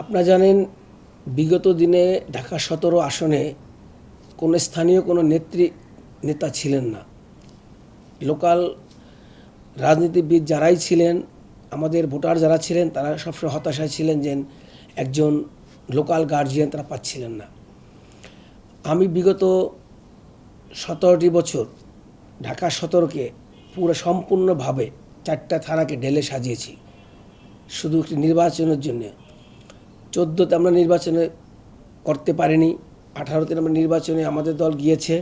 আপনারা জানেন বিগত দিনে ঢাকা ১৭ আসনে কোনো স্থানীয় কোনো নেতা ছিলেন না। লোকাল রাজনীতিবিদ যারাই ছিলেন, আমাদের ভোটার যারা ছিলেন, তারা সবসময় হতাশায় ছিলেন যে একজন লোকাল গার্জিয়ান তারা পাচ্ছিলেন না। আমি বিগত ১৭টি বছর ঢাকা ১৭কে পুরো সম্পূর্ণভাবে ৪টা থানাকে ঢেলে সাজিয়েছি শুধু একটি নির্বাচনের জন্যে। ১৪তে আমরা নির্বাচনে করতে পারিনি, 18তে আমরা নির্বাচনে আমাদের দল গিয়েছে,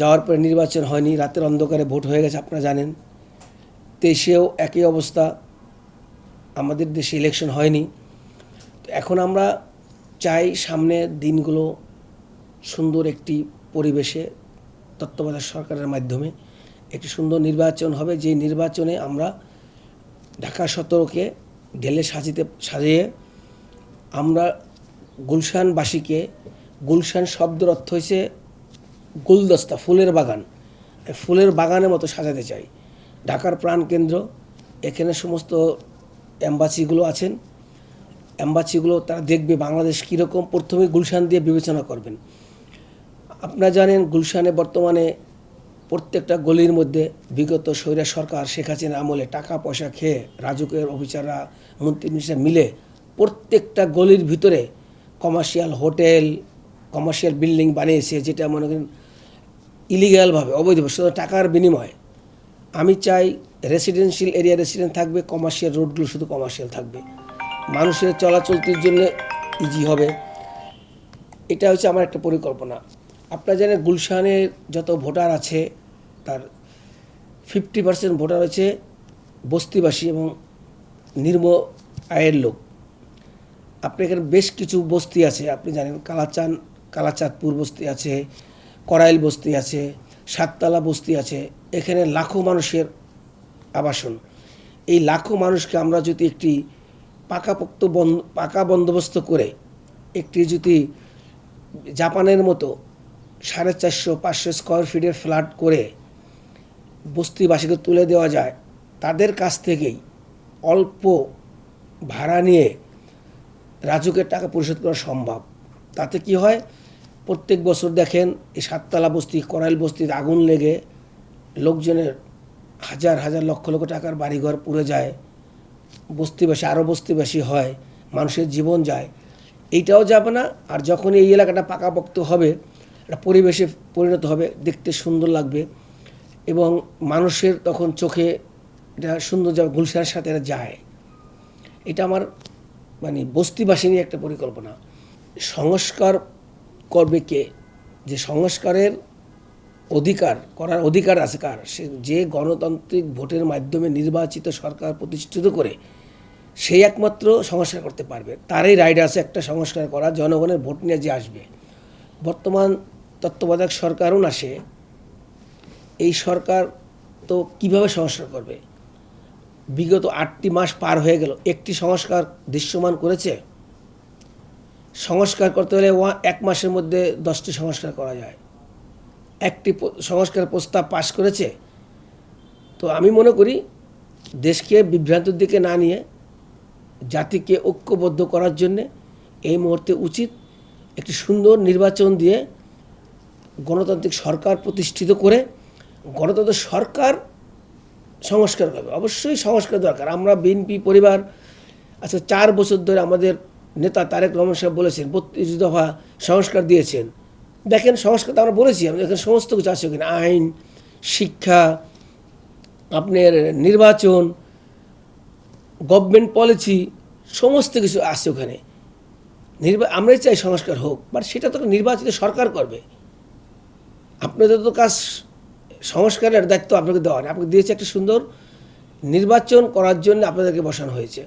যাওয়ার পরে নির্বাচন হয়নি, রাতের অন্ধকারে ভোট হয়ে গেছে আপনারা জানেন। 23-এও একই অবস্থা, আমাদের দেশে ইলেকশন হয়নি। তো এখন আমরা চাই সামনের দিনগুলো সুন্দর একটি পরিবেশে তত্ত্বাবধায়ক সরকারের মাধ্যমে একটি সুন্দর নির্বাচন হবে, যে নির্বাচনে আমরা ঢাকা ১৭কে ঢেলে সাজিয়ে আমরা গুলশানবাসীকে, গুলশান শব্দের অর্থ হয়েছে গুলদস্তা, ফুলের বাগান, ফুলের বাগানের মতো সাজাতে চাই। ঢাকার প্রাণকেন্দ্র, এখানে সমস্ত অ্যাম্বাসিগুলো আছেন, অ্যাম্বাসিগুলো তারা দেখবে বাংলাদেশ কীরকম, প্রথমে গুলশান দিয়ে বিবেচনা করবেন। আপনারা জানেন গুলশানে বর্তমানে প্রত্যেকটা গলির মধ্যে বিগত স্বৈরাচার সরকার শেখ হাসিনার আমলে টাকা পয়সা খেয়ে রাজুকের অফিসাররা, মন্ত্রী মিনিস্টার মিলে প্রত্যেকটা গলির ভিতরে কমার্শিয়াল হোটেল, কমার্শিয়াল বিল্ডিং বানিয়েছে, যেটা মনে করেন ইলিগ্যালভাবে, অবৈধভাবে, শুধু টাকার বিনিময়ে। আমি চাই রেসিডেন্সিয়াল এরিয়া রেসিডেন্ট থাকবে, কমার্শিয়াল রোডগুলো শুধু কমার্শিয়াল থাকবে, মানুষের চলাচলতির জন্য ইজি হবে। এটা হচ্ছে আমার একটা পরিকল্পনা। আপনারা জানেন গুলশানের যত ভোটার আছে তার 50% ভোটার হচ্ছে বস্তিবাসী এবং নিম্ন আয়ের লোক। আপনি এখানে বেশ কিছু বস্তি আছে, আপনি জানেন কালাচাঁদপুর বস্তি আছে, করাইল বস্তি আছে, সাততলা বস্তি আছে, এখানে লাখো মানুষের আবাসন। এই লাখো মানুষকে আমরা যদি একটি পাকা বন্দোবস্ত করে একটি যদি জাপানের মতো 450-500 স্কোয়ার ফিটের ফ্ল্যাট করে বস্তিবাসীকে তুলে দেওয়া যায়, তাদের কাছ থেকেই অল্প ভাড়া নিয়ে রাজুকের টাকা পরিশোধ করা সম্ভব। তাতে কি হয়, প্রত্যেক বছর দেখেন এই সাততলা বস্তি, করাইল বস্তিতে আগুন লেগে লোকজনের হাজার হাজার লক্ষ লক্ষ টাকার বাড়িঘর পুড়ে যায়, বস্তিবাসী আরও বস্তিবাসী হয়, মানুষের জীবন যায়। এইটাও যাবে না। আর যখন এই এলাকাটা পাকাপোক্ত হবে, একটা পরিবেশে পরিণত হবে, দেখতে সুন্দর লাগবে এবং মানুষের তখন চোখে এটা সুন্দর যাবে, গুলশানের সাথে এটা যায়। এটা আমার বস্তিবাসী নিয়ে একটা পরিকল্পনা। সংস্কার করবে কে? যে সংস্কারের করার অধিকার আছে কার? সে যে গণতান্ত্রিক ভোটের মাধ্যমে নির্বাচিত সরকার প্রতিষ্ঠিত করে, সেই একমাত্র সংস্কার করতে পারবে। তারই রাইট আছে একটা সংস্কার করা, জনগণের ভোট নিয়ে যে আসবে। বর্তমান তত্ত্বাবধায়ক সরকারও না, সে এই সরকার তো কিভাবে সংস্কার করবে? বিগত 8টি মাস পার হয়ে গেল, একটি সংস্কার দৃশ্যমান করেছে? সংস্কার করতে হলে 1 মাসের মধ্যে 10টি সংস্কার করা যায়। একটি সংস্কার প্রস্তাব পাশ করেছে? তো আমি মনে করি দেশকে বিভ্রান্তির দিকে না নিয়ে জাতিকে ঐক্যবদ্ধ করার জন্যে এই মুহূর্তে উচিত একটি সুন্দর নির্বাচন দিয়ে গণতান্ত্রিক সরকার প্রতিষ্ঠিত করে গণতন্ত্র সরকার সংস্কার করবে। অবশ্যই সংস্কার দরকার। আমরা বিএনপি পরিবার 4 বছর ধরে আমাদের নেতা তারেক রহমান সাহেব বলেছেন 32 দফা সংস্কার দিয়েছেন। দেখেন সংস্কার তো আমরা বলেছি, আমাদের এখানে সমস্ত কিছু আছে, ওখানে আইন, শিক্ষা, আপনার নির্বাচন, গভর্নমেন্ট পলিসি, সমস্ত কিছু আছে ওখানে। আমরাই চাই সংস্কার হোক, বাট সেটা তো নির্বাচিত সরকার করবে। আপনাদের তো কাজ সংস্কারের দায়িত্ব আপনাকে দেওয়া নেই, আপনাকে দিয়েছে একটা সুন্দর নির্বাচন করার জন্য আপনাদেরকে বসানো হয়েছে।